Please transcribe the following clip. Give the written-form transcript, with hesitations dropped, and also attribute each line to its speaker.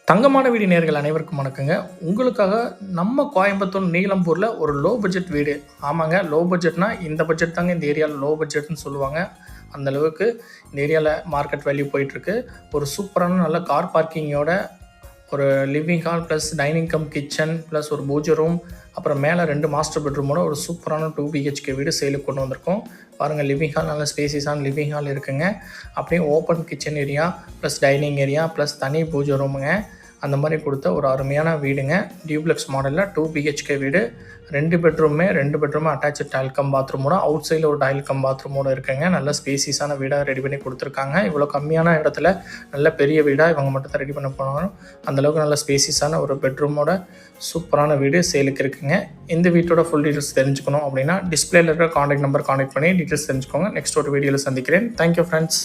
Speaker 1: தங்கமான வீடு நேயர்கள் அனைவருக்கும் வணக்கங்க. உங்களுக்காக நம்ம கோயம்புத்தூர் நீலம்பூரில் ஒரு லோ பட்ஜெட் வீடு. ஆமாங்க, லோ பட்ஜெட்னா இந்த பட்ஜெட் தாங்க இந்த ஏரியாவில் லோ பட்ஜெட்னு சொல்லுவாங்க. அந்த அளவுக்கு இந்த ஏரியாவில் மார்க்கெட் வேல்யூ போயிட்டுருக்கு. ஒரு சூப்பரான நல்ல கார் பார்க்கிங்கோட ஒரு living hall plus dining come kitchen plus ஒரு பூஜை ரூம், அப்புறம் மேலே 2 மாஸ்டர் பெட்ரூமோட ஒரு சூப்பரான 2 BHK வீடு சேலுக்கு கொண்டு வந்திருக்கோம். பாருங்கள், லிவிங் ஹால் நல்ல ஸ்பேசியஸான லிவிங் ஹால் இருக்குங்க. அப்படியே open kitchen area plus dining area plus தனி பூஜை ரூமுங்க. அந்த மாதிரி கொடுத்த ஒரு அருமையான வீடுங்க. டியூப்ளெக்ஸ் மாடலில் 2 BHK வீடு, 2 பெட்ரூமே அட்டாச்சு டைல் கம் பாத்ரூமோட, அவுட் சைடில் ஒரு டைல் கம் பாத்ரூமோட இருக்குங்க. நல்ல ஸ்பேசியஸான வீடாக ரெடி பண்ணி கொடுத்துருக்காங்க. இவ்வளோ கம்மியான இடத்துல நல்ல பெரிய வீடாக இவங்க மட்டும் தான் ரெடி பண்ண போனாலும் அந்தளவுக்கு நல்ல ஸ்பேசியஸான ஒரு பெட்ரூமோட சூப்பரான வீடு சேலுக்கு இருக்குங்க. இந்த வீட்டோட ஃபுல் டீட்டெயில்ஸ் தெரிஞ்சுக்கணும் அப்படின்னா டிஸ்பிளேல இருக்கிற காண்டாக்ட் நம்பர் காண்டாக்ட் பண்ணி டீட்டெயில்ஸ் தெரிஞ்சுக்கோங்க. நெக்ஸ்ட் ஒரு வீடியோவில் சந்திக்கிறேன். Thank you friends.